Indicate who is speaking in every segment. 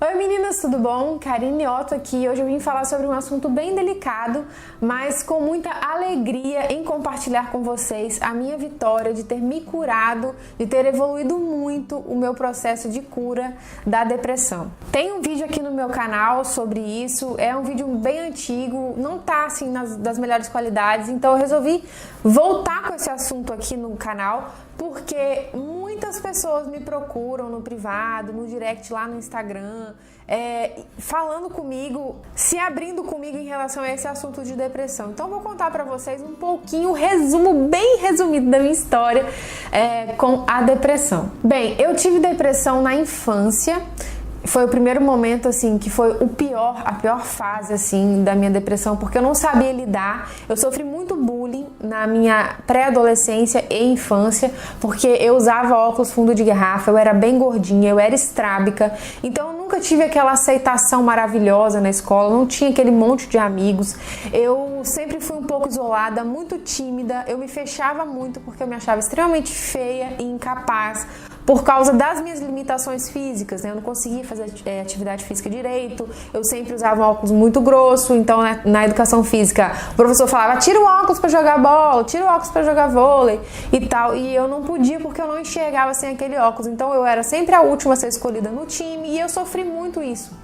Speaker 1: Oi meninas, tudo bom? Karine Otto aqui. Hoje eu vim falar sobre um assunto bem delicado, mas com muita alegria em compartilhar com vocês a minha vitória de ter me curado, de ter evoluído muito o meu processo de cura da depressão. Tem um vídeo aqui no meu canal sobre isso, é um vídeo bem antigo, não tá assim das melhores qualidades, então eu resolvi voltar com esse assunto aqui no canal, porque muitas pessoas me procuram no privado, no direct lá no Instagram, falando comigo, se abrindo comigo em relação a esse assunto de depressão. Então eu vou contar pra vocês um pouquinho, um resumo bem resumido da minha história com a depressão. Bem, eu tive depressão na infância. Foi o primeiro momento, assim, que foi a pior fase, assim, da minha depressão, porque eu não sabia lidar. Eu sofri muito bullying na minha pré-adolescência e infância, porque eu usava óculos fundo de garrafa, eu era bem gordinha, eu era estrábica, então eu nunca tive aquela aceitação maravilhosa na escola, não tinha aquele monte de amigos. Eu sempre fui um pouco isolada, muito tímida, eu me fechava muito porque eu me achava extremamente feia e incapaz, por causa das minhas limitações físicas, né? Eu não conseguia fazer atividade física direito, eu sempre usava um óculos muito grosso, então na educação física o professor falava, tira o óculos para jogar bola, tira o óculos para jogar vôlei e tal, e eu não podia porque eu não enxergava sem aquele óculos, então eu era sempre a última a ser escolhida no time e eu sofri muito isso.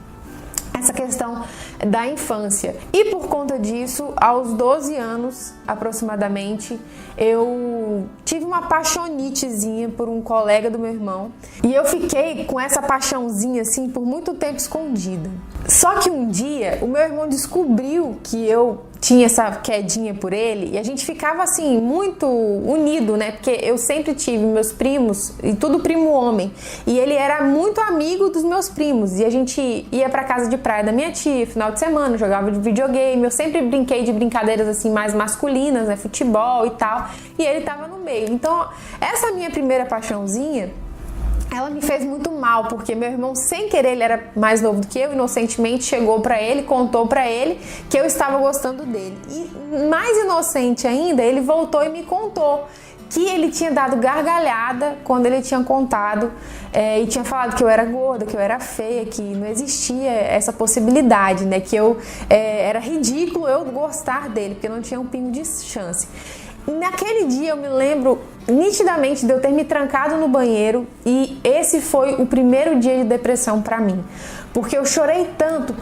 Speaker 1: Essa questão da infância. E por conta disso, aos 12 anos aproximadamente, eu tive uma paixonitezinha por um colega do meu irmão. E eu fiquei com essa paixãozinha assim por muito tempo escondida. Só que um dia, o meu irmão descobriu que eu tinha essa quedinha por ele e a gente ficava assim muito unido, né? Porque eu sempre tive meus primos e tudo primo homem. E ele era muito amigo dos meus primos e a gente ia pra casa de praia da minha tia, final de semana, jogava de videogame. Eu sempre brinquei de brincadeiras assim mais masculinas, né? Futebol e tal. E ele tava no meio. Então, essa minha primeira paixãozinha, ela me fez muito mal, porque meu irmão, sem querer, ele era mais novo do que eu, inocentemente chegou pra ele, contou pra ele que eu estava gostando dele. E mais inocente ainda, ele voltou e me contou que ele tinha dado gargalhada quando ele tinha contado e tinha falado que eu era gorda, que eu era feia, que não existia essa possibilidade, né? Que eu era ridículo eu gostar dele, porque não tinha um pingo de chance. Naquele dia eu me lembro nitidamente de eu ter me trancado no banheiro e esse foi o primeiro dia de depressão pra mim, porque eu chorei tanto,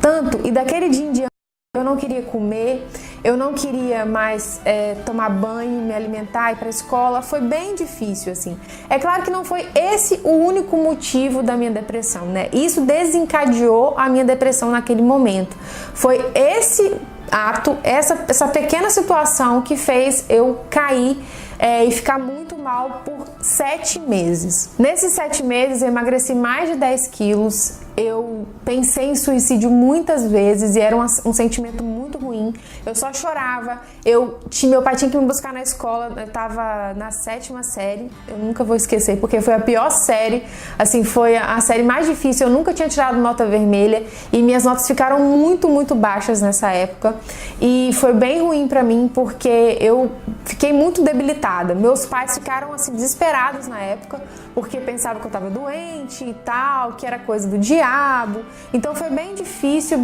Speaker 1: e daquele dia em diante eu não queria comer, eu não queria mais tomar banho, me alimentar, ir pra escola, foi bem difícil assim. É claro que não foi esse o único motivo da minha depressão, né? Isso desencadeou a minha depressão naquele momento. Foi esse ato, essa pequena situação que fez eu cair e ficar muito mal por 7 meses. Nesses 7 meses eu emagreci mais de 10 quilos, eu pensei em suicídio muitas vezes e era um sentimento muito ruim. Eu só chorava, meu pai tinha que me buscar na escola, eu tava na 7ª série, eu nunca vou esquecer, porque foi a pior série, assim, foi a série mais difícil, eu nunca tinha tirado nota vermelha e minhas notas ficaram muito baixas nessa época e foi bem ruim pra mim porque eu fiquei muito debilitada. Meus pais ficaram assim desesperados na época porque pensavam que eu tava doente e tal, que era coisa do diabo. Então foi bem difícil.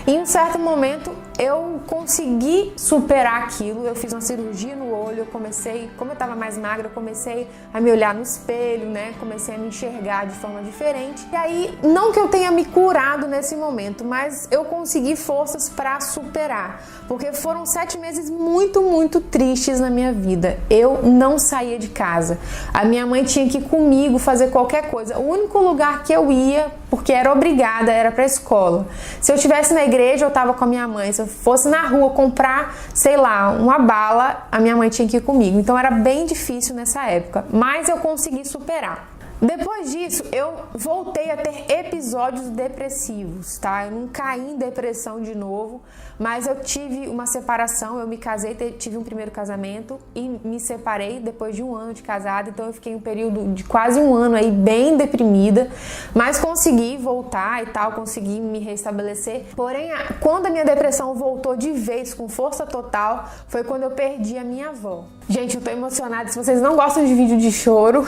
Speaker 1: E em um certo momento eu consegui superar aquilo. Eu fiz uma cirurgia no olho, eu comecei, como eu tava mais magra, eu comecei a me olhar no espelho, né? Comecei a me enxergar de forma diferente. E aí, não que eu tenha me curado nesse momento, mas eu consegui forças para superar. Porque foram 7 meses muito tristes na minha vida. Eu não saía de casa. A minha mãe tinha que ir comigo fazer qualquer coisa. O único lugar que eu ia, porque era obrigada, era pra escola. Se eu estivesse na igreja, eu tava com a minha mãe. Se eu fosse na rua comprar, sei lá, uma bala, a minha mãe tinha que ir comigo. Então era bem difícil nessa época, mas eu consegui superar. Depois disso, eu voltei a ter episódios depressivos, tá? Eu não caí em depressão de novo, mas eu tive uma separação, eu me casei, tive um primeiro casamento e me separei depois de 1 ano de casada, então eu fiquei um período de quase 1 ano aí bem deprimida, mas consegui voltar e tal, consegui me restabelecer. Porém, quando a minha depressão voltou de vez, com força total, foi quando eu perdi a minha avó. Gente, eu tô emocionada, se vocês não gostam de vídeo de choro,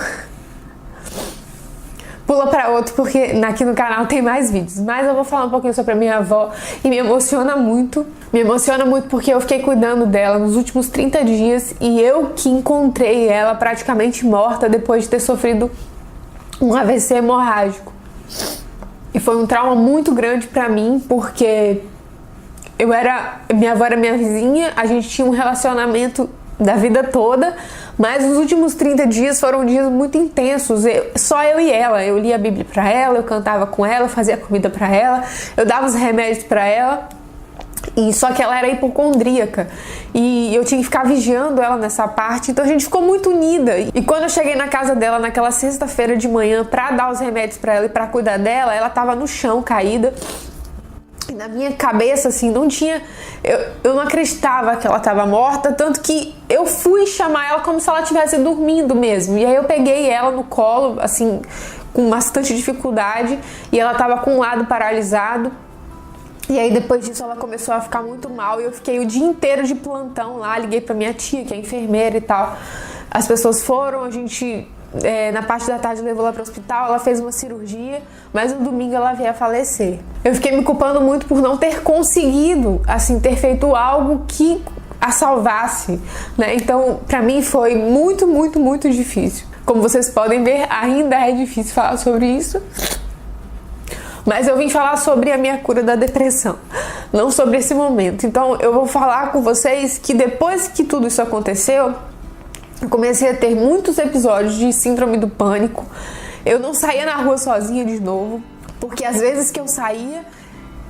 Speaker 1: pula para outro, porque aqui no canal tem mais vídeos. Mas eu vou falar um pouquinho sobre a minha avó e me emociona muito. Me emociona muito porque eu fiquei cuidando dela nos últimos 30 dias e eu que encontrei ela praticamente morta depois de ter sofrido um AVC hemorrágico. E foi um trauma muito grande pra mim, porque minha avó era minha vizinha, a gente tinha um relacionamento da vida toda, mas os últimos 30 dias foram dias muito intensos, só eu e ela. Eu lia a Bíblia pra ela, eu cantava com ela, eu fazia comida pra ela, eu dava os remédios pra ela, e só que ela era hipocondríaca e eu tinha que ficar vigiando ela nessa parte, então a gente ficou muito unida. E quando eu cheguei na casa dela naquela sexta-feira de manhã pra dar os remédios pra ela e pra cuidar dela, ela tava no chão, caída. E na minha cabeça, assim, não tinha... Eu não acreditava que ela estava morta, tanto que eu fui chamar ela como se ela estivesse dormindo mesmo. E aí eu peguei ela no colo, assim, com bastante dificuldade, e ela estava com um lado paralisado. E aí depois disso ela começou a ficar muito mal e eu fiquei o dia inteiro de plantão lá, liguei pra minha tia, que é enfermeira e tal. As pessoas foram, a gente... na parte da tarde levou ela para o hospital, ela fez uma cirurgia, mas no domingo ela veio a falecer. Eu fiquei me culpando muito por não ter conseguido, assim, ter feito algo que a salvasse, né? Então, pra mim foi muito, muito, muito difícil. Como vocês podem ver, ainda é difícil falar sobre isso. Mas eu vim falar sobre a minha cura da depressão, não sobre esse momento. Então, eu vou falar com vocês que depois que tudo isso aconteceu, eu comecei a ter muitos episódios de síndrome do pânico. Eu não saía na rua sozinha de novo, porque às vezes que eu saía,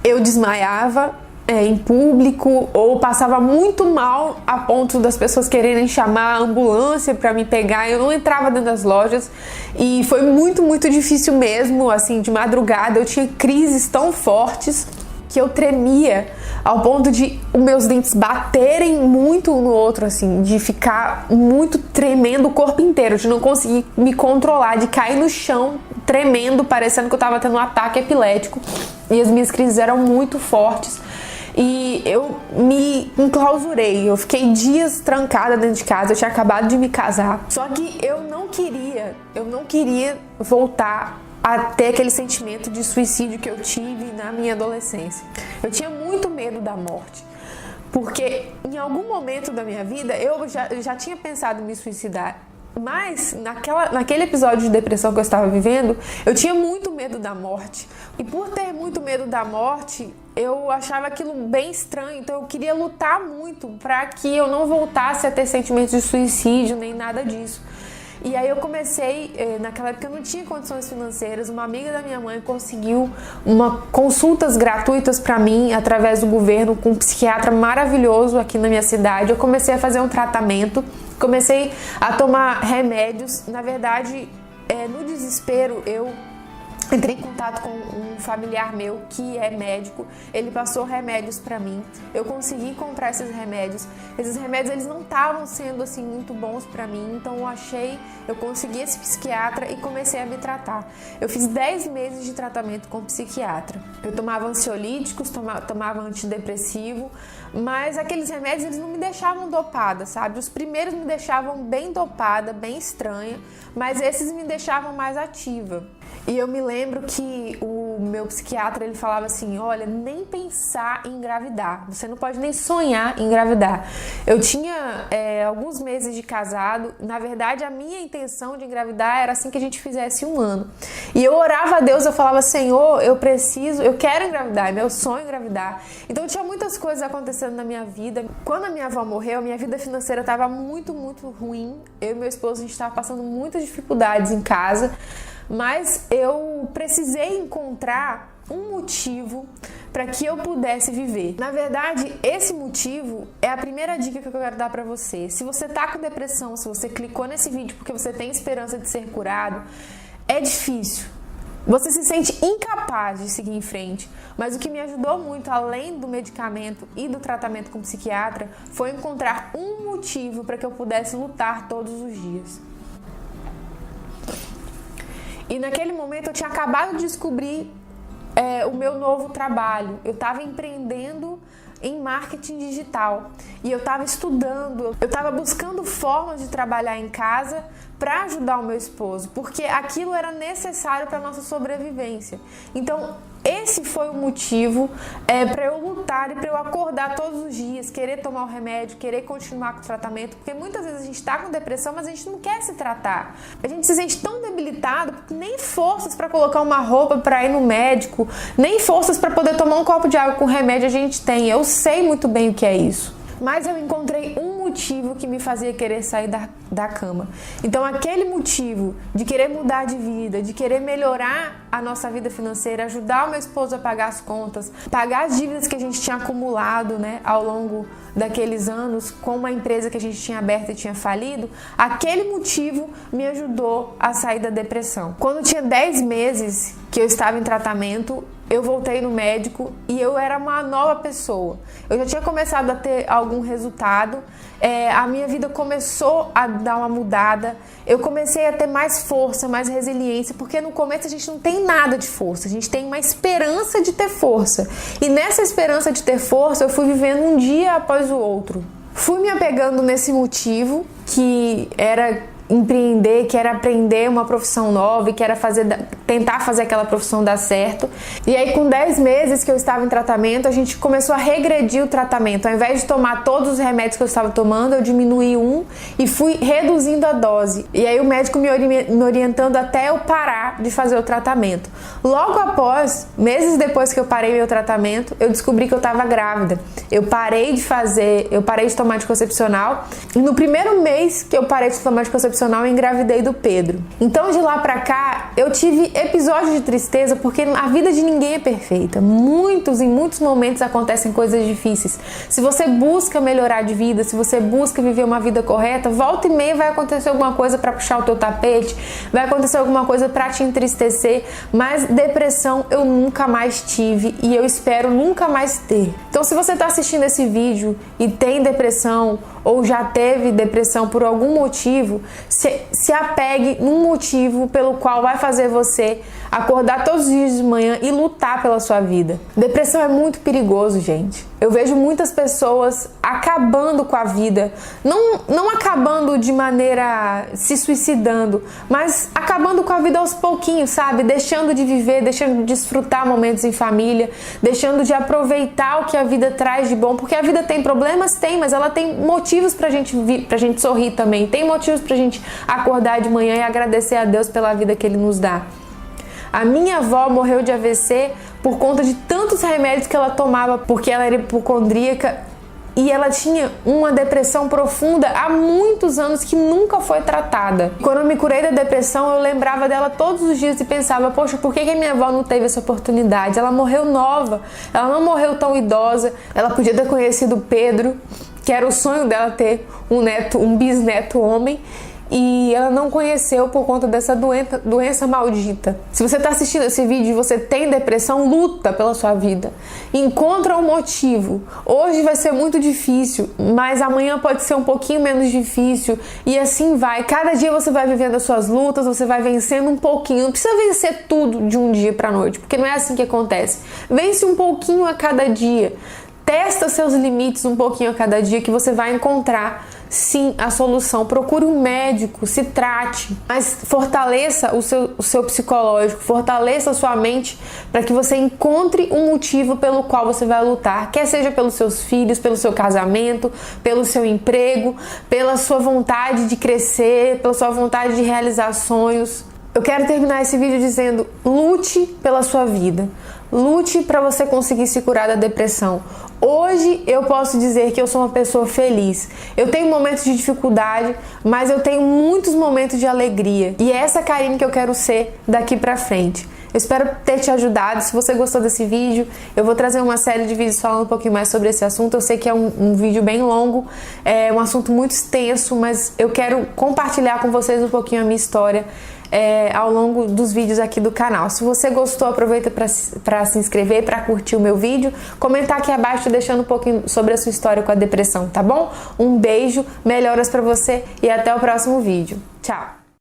Speaker 1: eu desmaiava em público ou passava muito mal a ponto das pessoas quererem chamar a ambulância para me pegar. Eu não entrava dentro das lojas e foi muito, muito difícil mesmo, assim, de madrugada. Eu tinha crises tão fortes que eu tremia ao ponto de os meus dentes baterem muito um no outro, assim, de ficar muito tremendo o corpo inteiro, de não conseguir me controlar, de cair no chão tremendo, parecendo que eu tava tendo um ataque epilético. E as minhas crises eram muito fortes. E eu me enclausurei, eu fiquei dias trancada dentro de casa, eu tinha acabado de me casar. Só que eu não queria voltar a ter aquele sentimento de suicídio que eu tive na minha adolescência. Eu tinha muito medo da morte, porque em algum momento da minha vida eu já tinha pensado em me suicidar. Mas naquele episódio de depressão que eu estava vivendo, eu tinha muito medo da morte. E por ter muito medo da morte, eu achava aquilo bem estranho. Então eu queria lutar muito para que eu não voltasse a ter sentimentos de suicídio, nem nada disso. E aí eu comecei, naquela época eu não tinha condições financeiras, uma amiga da minha mãe conseguiu consultas gratuitas para mim através do governo com um psiquiatra maravilhoso aqui na minha cidade. Eu comecei a fazer um tratamento, comecei a tomar remédios. Na verdade, no desespero, eu entrei em contato com um familiar meu que é médico, ele passou remédios pra mim, eu consegui comprar esses remédios. Esses remédios eles não estavam sendo assim muito bons pra mim, então eu consegui esse psiquiatra e comecei a me tratar. Eu fiz 10 meses de tratamento com psiquiatra. Eu tomava ansiolíticos, tomava antidepressivo, mas aqueles remédios eles não me deixavam dopada, sabe? Os primeiros me deixavam bem dopada, bem estranha, mas esses me deixavam mais ativa. E eu me lembro que o meu psiquiatra, ele falava assim, olha, nem pensar em engravidar, você não pode nem sonhar em engravidar. Eu tinha alguns meses de casado, na verdade a minha intenção de engravidar era assim que a gente fizesse 1 ano. E eu orava a Deus, eu falava, Senhor, eu quero engravidar, é meu sonho engravidar. Então tinha muitas coisas acontecendo na minha vida. Quando a minha avó morreu, a minha vida financeira estava muito, muito ruim. Eu e meu esposo, a gente estava passando muitas dificuldades em casa. Mas eu precisei encontrar um motivo para que eu pudesse viver. Na verdade, esse motivo é a primeira dica que eu quero dar para você. Se você tá com depressão, se você clicou nesse vídeo porque você tem esperança de ser curado, é difícil. Você se sente incapaz de seguir em frente. Mas o que me ajudou muito, além do medicamento e do tratamento com psiquiatra, foi encontrar um motivo para que eu pudesse lutar todos os dias. E naquele momento eu tinha acabado de descobrir o meu novo trabalho. Eu estava empreendendo em marketing digital e eu estava estudando, eu estava buscando formas de trabalhar em casa para ajudar o meu esposo, porque aquilo era necessário para nossa sobrevivência. Então, esse foi o motivo para eu lutar e para eu acordar todos os dias, querer tomar o remédio, querer continuar com o tratamento, porque muitas vezes a gente está com depressão, mas a gente não quer se tratar. A gente se sente tão debilitado, porque nem forças para colocar uma roupa para ir no médico, nem forças para poder tomar um copo de água com remédio a gente tem. Eu sei muito bem o que é isso. Mas eu encontrei um motivo que me fazia querer sair da cama. Então, aquele motivo de querer mudar de vida, de querer melhorar a nossa vida financeira, ajudar o meu esposo a pagar as contas, pagar as dívidas que a gente tinha acumulado, né, ao longo daqueles anos com uma empresa que a gente tinha aberta e tinha falido, aquele motivo me ajudou a sair da depressão. Quando tinha 10 meses que eu estava em tratamento, eu voltei no médico e eu era uma nova pessoa. Eu já tinha começado a ter algum resultado, a minha vida começou a dar uma mudada, eu comecei a ter mais força, mais resiliência, porque no começo a gente não tem nada de força, a gente tem uma esperança de ter força. E nessa esperança de ter força, eu fui vivendo um dia após o outro. Fui me apegando nesse motivo, que era empreender, que era aprender uma profissão nova e que era tentar fazer aquela profissão dar certo. E aí, com 10 meses que eu estava em tratamento, a gente começou a regredir o tratamento. Ao invés de tomar todos os remédios que eu estava tomando, eu diminuí um e fui reduzindo a dose. E aí o médico me orientando até eu parar de fazer o tratamento. Logo após, meses depois que eu parei meu tratamento, eu descobri que eu estava grávida. Eu parei de tomar anticoncepcional e no primeiro mês que eu parei de tomar anticoncepcional, eu engravidei do Pedro. Então, de lá pra cá, eu tive episódios de tristeza, porque a vida de ninguém é perfeita. Em muitos momentos acontecem coisas difíceis. Se você busca melhorar de vida, se você busca viver uma vida correta, volta e meia vai acontecer alguma coisa pra puxar o teu tapete, vai acontecer alguma coisa pra te entristecer, mas depressão eu nunca mais tive e eu espero nunca mais ter. Então, se você tá assistindo esse vídeo e tem depressão ou já teve depressão por algum motivo, se apegue num motivo pelo qual vai fazer você acordar todos os dias de manhã e lutar pela sua vida. Depressão é muito perigoso, gente. Eu vejo muitas pessoas acabando com a vida, não acabando de maneira se suicidando, mas acabando com a vida aos pouquinhos, sabe? Deixando de viver, deixando de desfrutar momentos em família, deixando de aproveitar o que a vida traz de bom, porque a vida tem problemas, tem, mas ela tem motivos pra gente sorrir também, tem motivos pra gente acordar de manhã e agradecer a Deus pela vida que Ele nos dá. A minha avó morreu de AVC por conta de tantos remédios que ela tomava, porque ela era hipocondríaca e ela tinha uma depressão profunda há muitos anos que nunca foi tratada. Quando eu me curei da depressão, eu lembrava dela todos os dias e pensava, poxa, por que a minha avó não teve essa oportunidade? Ela morreu nova, ela não morreu tão idosa, ela podia ter conhecido Pedro, que era o sonho dela ter um bisneto homem, e ela não conheceu por conta dessa doença maldita. Se você está assistindo esse vídeo e você tem depressão, luta pela sua vida. Encontra um motivo. Hoje vai ser muito difícil, mas amanhã pode ser um pouquinho menos difícil e assim vai. Cada dia você vai vivendo as suas lutas, você vai vencendo um pouquinho. Não precisa vencer tudo de um dia para a noite, porque não é assim que acontece. Vence um pouquinho a cada dia. Testa seus limites um pouquinho a cada dia que você vai encontrar, sim, a solução. Procure um médico, se trate, mas fortaleça o seu psicológico, fortaleça a sua mente para que você encontre um motivo pelo qual você vai lutar, quer seja pelos seus filhos, pelo seu casamento, pelo seu emprego, pela sua vontade de crescer, pela sua vontade de realizar sonhos. Eu quero terminar esse vídeo dizendo: lute pela sua vida. Lute para você conseguir se curar da depressão. Hoje eu posso dizer que eu sou uma pessoa feliz. Eu tenho momentos de dificuldade, mas eu tenho muitos momentos de alegria. E é essa Karine que eu quero ser daqui pra frente. Eu espero ter te ajudado. Se você gostou desse vídeo, eu vou trazer uma série de vídeos falando um pouquinho mais sobre esse assunto. Eu sei que é um vídeo bem longo, é um assunto muito extenso, mas eu quero compartilhar com vocês um pouquinho a minha história ao longo dos vídeos aqui do canal. Se você gostou, aproveita para se inscrever, para curtir o meu vídeo, comentar aqui abaixo deixando um pouquinho sobre a sua história com a depressão, tá bom? Um beijo, melhoras para você e até o próximo vídeo. Tchau!